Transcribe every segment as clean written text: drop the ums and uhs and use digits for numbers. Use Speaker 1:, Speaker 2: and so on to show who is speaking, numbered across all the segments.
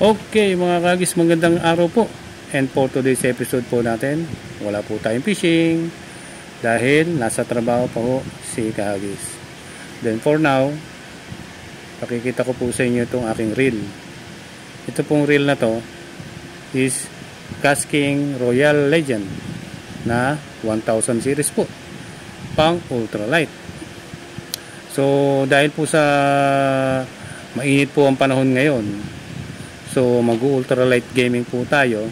Speaker 1: Okay mga kagis, magandang araw po. And for today's episode po natin, wala po tayong fishing dahil nasa trabaho pa po si Kahagis. Then for now, pakikita ko po sa inyo itong aking reel. Ito pong reel na to is Kasking Royal Legend na 1000 series po, pang ultralight. So dahil po sa mainit po ang panahon ngayon, so mag-ultralight gaming po tayo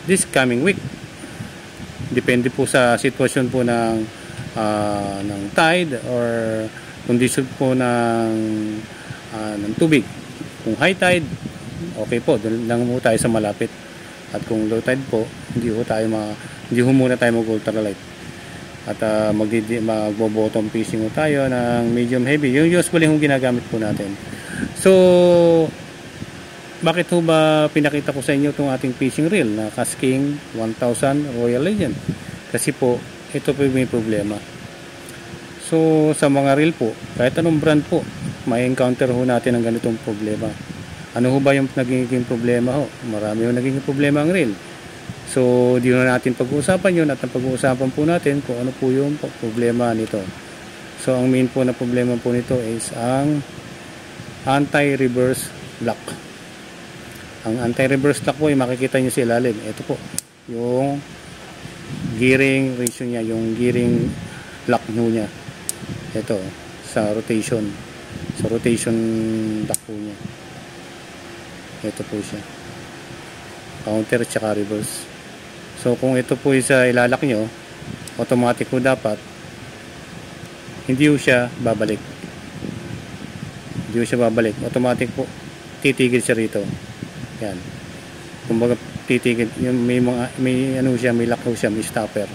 Speaker 1: this coming week. Depende po sa sitwasyon po ng tide or condition po ng tubig. Kung high tide, okay po, doon lang po tayo sa malapit. At kung low tide po, hindi ho muna tayo mag-ultralight. At magbo-bottom fishing po tayo ng medium heavy. Yung usually yung ginagamit po natin. So bakit ho ba pinakita ko sa inyo itong ating fishing reel na Kasking 1000 Royal Legend? Kasi po, ito po may problema. So, sa mga reel po, kahit anong brand po, may encounter ho natin ang ganitong problema. Ano ho ba yung nagiging problema ho? Marami ho nagiging problema ang reel. So, di na natin pag-uusapan yun at ang pag-uusapan po natin kung ano po yung problema nito. So, ang main po na problema po nito is ang anti-reverse lock. Ang anti-reverse lock po ay makikita nyo sa ilalim. Ito po, yung gearing ratio niya, yung gearing lock nyo niya. Ito, sa rotation. Sa rotation lock po niya. Ito po siya. Counter tsaka reverse. So kung ito po sa ilalak nyo, automatic po dapat, hindi po siya babalik. Hindi po siya babalik. Automatic po, titigil siya rito. Yan. Kumbaga titigil, yung may lock siya, may stopper.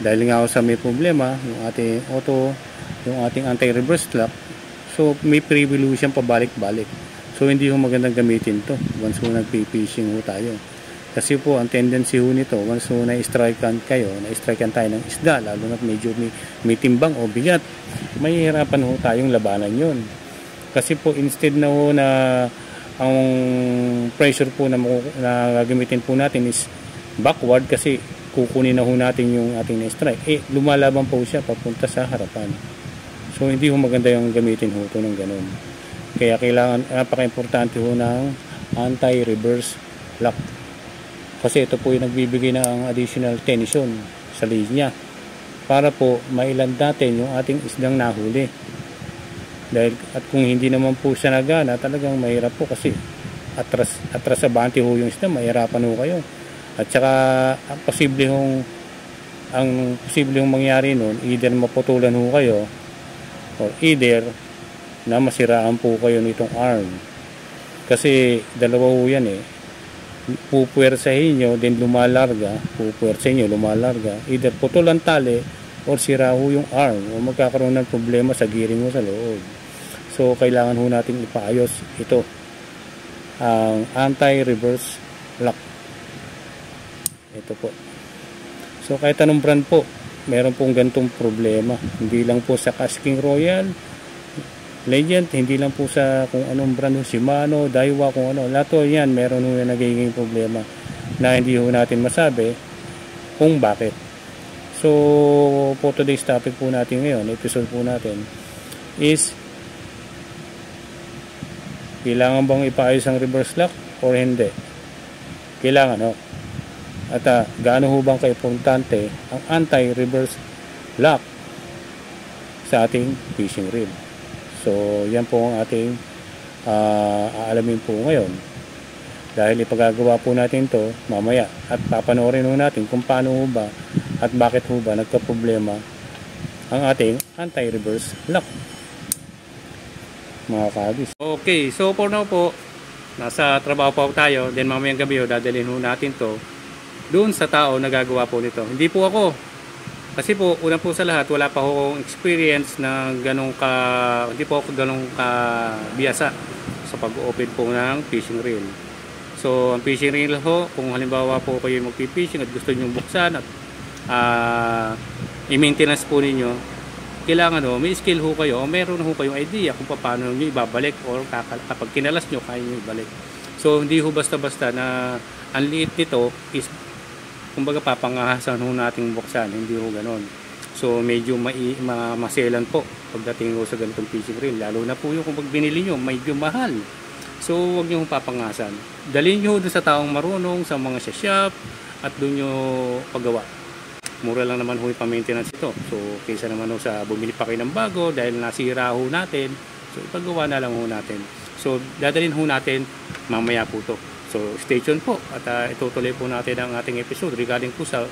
Speaker 1: Dahil nga sa may problema, yung ating auto, yung ating anti-reverse lock, so may preview siyang pabalik-balik. So hindi ho magandang gamitin to once ho nagpi-fishing ho tayo. Kasi po ang tendency ho nito, once ho na-strikean tayo ng isda, lalo na medyo may timbang o bigat, mahihirapan ho tayong labanan yun. Kasi po instead na ho na ang pressure po na gagamitin po natin is backward, kasi kukunin na ho natin yung ating na-strike, lumalaban po siya papunta sa harapan. So hindi ho maganda yung gamitin ho ito ng ganun. Kaya kailangan, napaka-importante ho ng anti-reverse lock, kasi ito po yung nagbibigay ng additional tension sa linya para po mailand natin yung ating isdang nahuli. At kung hindi naman po siya nagana, talagang mahirap po, kasi atras sa banti ho yung isda, mahirapan ho kayo. At saka ang posible hong mangyari nun, either maputulan ho kayo or either na masiraan po kayo nitong arm. Kasi dalawa ho yan pupuwersahin nyo, then lumalarga, either putulan tali or sira ho yung arm o magkakaroon ng problema sa gearing mo sa loob. So kailangan ho natin ipaayos ito, ang anti-reverse lock. Ito po. So kahit anong brand po, meron pong gantong problema. Hindi lang po sa Kasking Royal Legend, hindi lang po sa kung anong brand, Shimano, Daiwa, kung ano, lahat po yan meron ho na nagiging problema na hindi ho natin masabi kung bakit. So for today's topic po natin ngayon, episode po natin is, kailangan bang ipaayos ang reverse lock or hindi? Kailangan ho. At gaano ho bang kaimportante ang anti-reverse lock sa ating fishing reel? So yan po ang ating aalamin po ngayon, dahil ipagagawa po natin to mamaya at papanoorin ho natin kung paano ho ba at bakit ho ba nagka-problema ang ating anti-reverse lock, mga kabis. Okay, so for now po, nasa trabaho pa tayo, then mamayang gabi dadalhin ho natin to doon sa tao na gagawa po nito. Hindi po ako, kasi po una po sa lahat, wala pa akong experience na hindi po ako ganong biyasa sa pag-open po ng fishing reel. So ang fishing reel ho, kung halimbawa po kayo magpi-fishing at gusto niyo buksan at i-maintenance po ninyo, kailangan ho, may skill ho kayo o meron ho kayong idea kung paano nyo ibabalik or kapag kinalas nyo, kaya nyo ibalik. So hindi ho basta-basta na ang liit nito is kumbaga papangahasan ho nating buksan, hindi ho ganon. So medyo maselan po pagdating ho sa ganitong fishing reel, lalo na po yung kung pag binili nyo medyo mahal. So huwag nyo papangasan, dalhin nyo doon sa taong marunong, sa mga shop at doon nyo paggawa. Mura lang naman ho yung pa-maintenance ito. So kaysa naman ho sa bumili pa kayo ng bago dahil nasira ho natin, so ipagawa na lang ho natin. So dadalhin ho natin mamaya po to. So stay tuned po at itutuloy po natin ang ating episode regarding po sa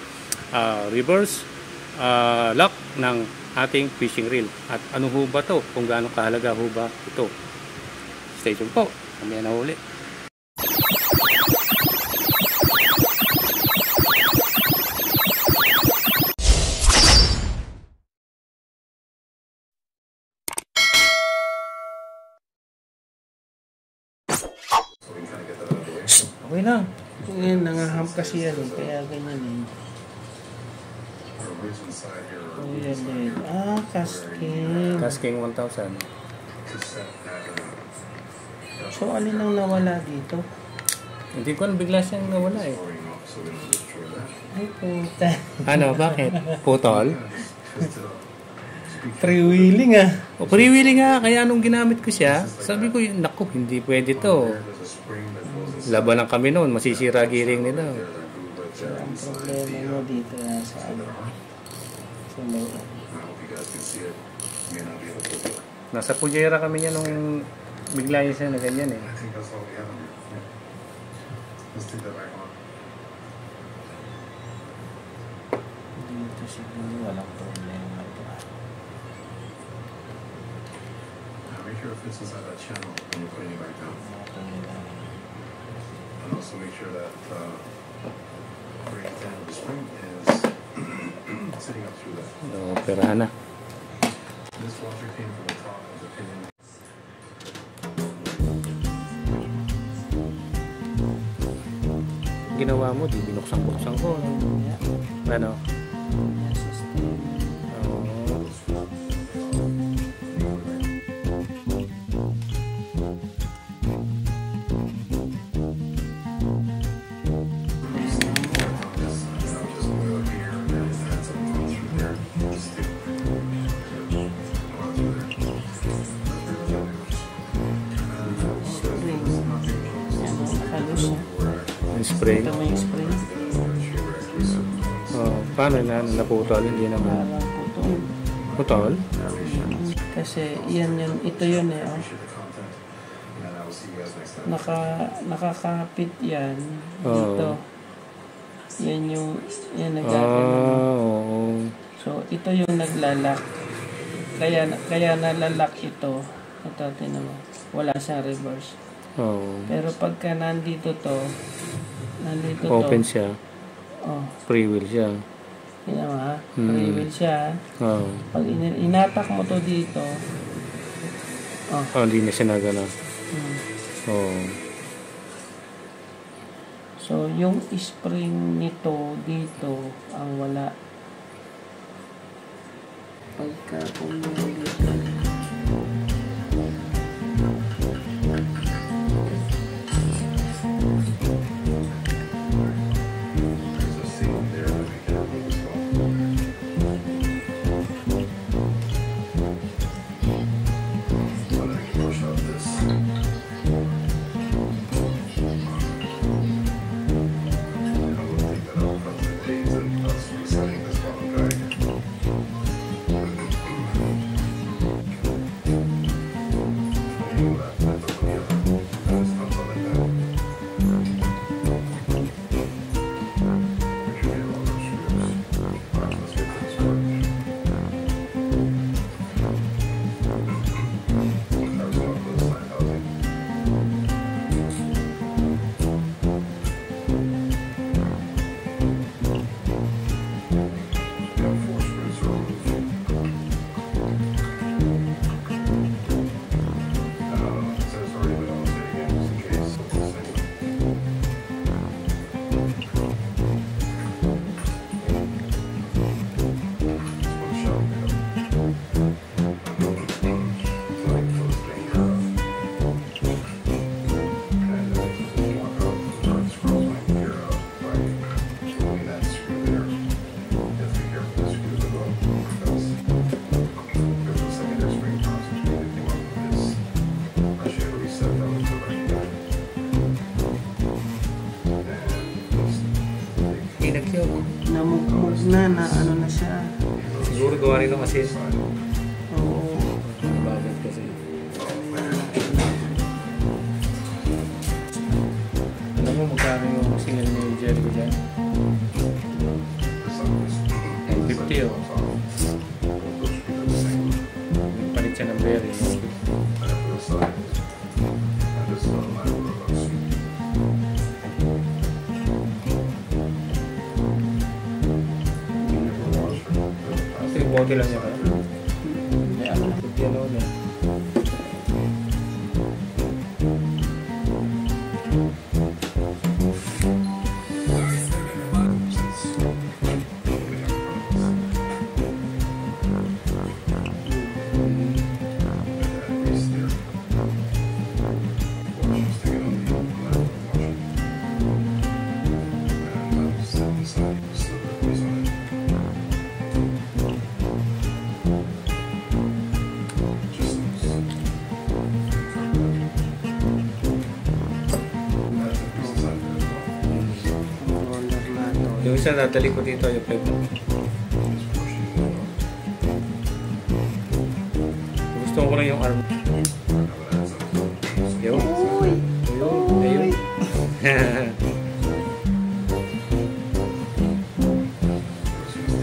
Speaker 1: reverse lock ng ating fishing reel. At ano ho ba to? Kung gaano kahalaga ho ba ito? Stay tuned po. Mamaya na ulit.
Speaker 2: Okay lang. Ngayon, nangaham kasi yan eh. Kaya ganyan eh. Ayan din. Casking.
Speaker 1: Casking 1,000.
Speaker 2: So, alin ang nawala dito?
Speaker 1: Hindi ko bigla siyang nawala eh.
Speaker 2: Ay, puta.
Speaker 1: Ano? Bakit? Putol?
Speaker 2: Freewheeling ah.
Speaker 1: O freewheeling nga. Kaya anong ginamit ko siya, sabi ko, naku, hindi pwede to. Laban lang kami noon, masisira giring nila.
Speaker 2: So, ang problema mo dito na sa ano. Sa may...
Speaker 1: Nasa Pujera kami niya nung bigla siya na ganyan eh.
Speaker 2: Dito siguro walang problema ito.
Speaker 3: Make sure it fits inside that channel when you're putting it back down. And also make sure that right end of the spring is sitting up through that.
Speaker 1: Operahan na.
Speaker 3: This washer came from the top of the pinion.
Speaker 1: Ginawa mo, di binuksan-buksan ko. Ano? Spring.
Speaker 2: Ito may spring.
Speaker 1: Oh, paano na naputol? Hindi naman.
Speaker 2: Parang putol.
Speaker 1: Putol?
Speaker 2: Kasi yan yun, ito yun eh. Oh. Nakakapit yan dito. Yan yung
Speaker 1: oo.
Speaker 2: So ito yung naglalak. Kaya nalalak ito. Ito tinan mo. Wala siyang reverse.
Speaker 1: Oh.
Speaker 2: Pero pagka nandito
Speaker 1: Open
Speaker 2: to,
Speaker 1: siya.
Speaker 2: oh,
Speaker 1: Free wheel siya.
Speaker 2: yun mo ha, free wheel siya.
Speaker 1: Oh.
Speaker 2: Pag inatak mo to dito,
Speaker 1: Oh, hindi na siya nagana. Oh.
Speaker 2: So, yung spring nito dito ang wala. Pagka pumulit
Speaker 1: siya.
Speaker 2: Namugmug na ano na siya.
Speaker 1: Siguro gawa rin ng asin.
Speaker 2: Oo.
Speaker 1: Bakit kasi? Alam mo magkano yung singil ni Jericho dyan? 50 oh. Palit siya ng berry. Ito yung bote lang niya ba? Yeah, ito yan o na. Yung isa nadali ko dito yung pwede. Gusto ko lang yung arm. Yo.
Speaker 2: Uy!
Speaker 1: Ayun.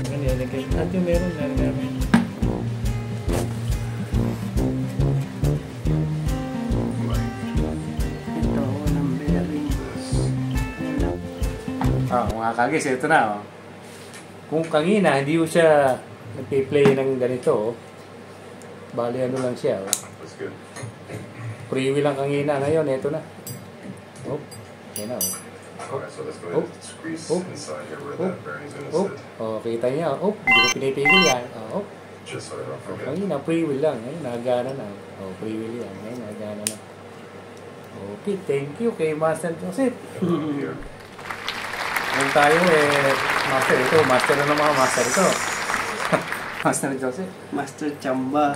Speaker 1: Ganyan, nagay. At yung meron na namin.
Speaker 2: Ito, ng bearing.
Speaker 1: Mga kagis, ito na. Oh. Kung kanina, hindi ko siya nagpi-play ng ganito. Oh. Bali, ano lang siya. Oh.
Speaker 3: That's good.
Speaker 1: Freewheel lang kanina. Ngayon, ito na. Oh, yan na.
Speaker 3: Alright, so let's go ahead and squeeze inside here where that bearing's gonna
Speaker 1: Oh,
Speaker 3: sit.
Speaker 1: oh, kita niya. Oh, hindi ko pinipigil yan. Oh,
Speaker 3: Just so I don't forget.
Speaker 1: kanina, freewheel lang. Ngayon, nagana na. Oh, freewheel yan. Ngayon, nagana na. Okay, thank you kay Master Joseph.
Speaker 3: Here.
Speaker 1: Ngayon tayo master ito. Master na ng mga master ito. Master Joseph.
Speaker 2: Master Chamba.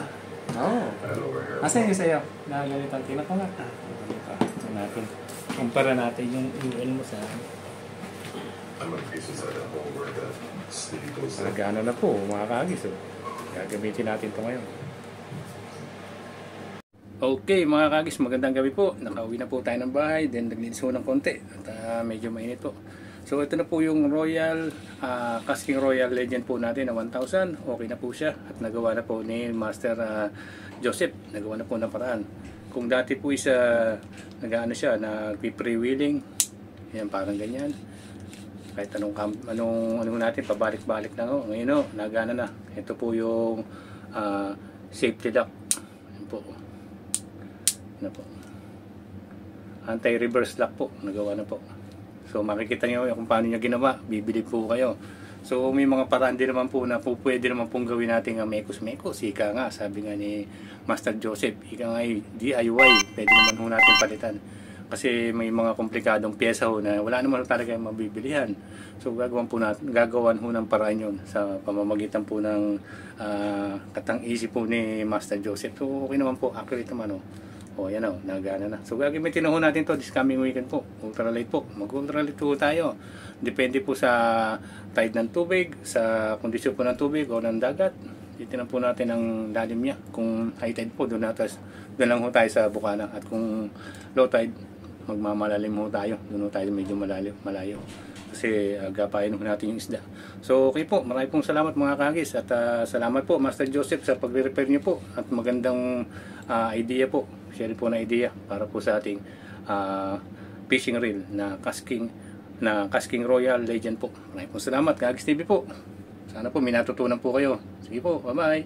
Speaker 1: Oh.
Speaker 3: And over here.
Speaker 1: Asan yung sa'yo? Nakagalitan. Tingnan ko nga. Ito natin. Kumpara natin yung UL mo sa
Speaker 3: I'm gonna piece inside that hole where that sleeve goes in.
Speaker 1: nagana na po, mga kagis. Oh. Gagamitin natin ito ngayon. Okay mga kagis, magandang gabi po. Nakauwi na po tayo ng bahay. Then naglinis po ng konti. At medyo mainit po. So ito na po yung Royal, Casking Royal Legend po natin na 1,000. Okay na po siya. At nagawa na po ni Master Joseph. Nagawa na po ng paraan. Kung dati po isa nag-ano siya, nagpi-freewheeling. Yan parang ganyan. Kahit anong natin, pabalik-balik na ho. Ngayon ho, nagana na. Ito po yung safety lock. Yan po. Ano po. Anti-reverse lock po. Nagawa na po. So makikita niyo kung paano niya ginawa. Bibili po kayo. So may mga paraan din naman po na po pwede naman pong gawin natin ang mekos-mekos. Ika nga, sabi nga ni Master Joseph, ika nga DIY. Pwede naman po natin palitan. Kasi may mga komplikadong pyesa ho na wala naman talaga mabibilihan. So gagawan ho ng paraan yun sa pamamagitan po ng katang-isip po ni Master Joseph. So okay naman po, accurate naman ho. O yan o, nagana na. So gagamitin na ho natin to this coming weekend po. Ultralight po. Mag-ultralight po tayo. Depende po sa tide ng tubig, sa kondisyon po ng tubig o ng dagat. Titinan po natin ang lalim niya. Kung high tide po, doon lang ho tayo sa bukana. At kung low tide, magmamalalim ho tayo. Doon ho tayo medyo malayo. Kasi agapain ho natin yung isda. So okay po, marami pong salamat mga kagis. At salamat po Master Joseph sa pagre-repair niyo po. At magandang idea po. Share po na idea para po sa ating fishing reel na Casking Royal Legend po. Maraming po salamat, Kagis TV po. Sana po may natutunan po kayo. Sige po, bye-bye.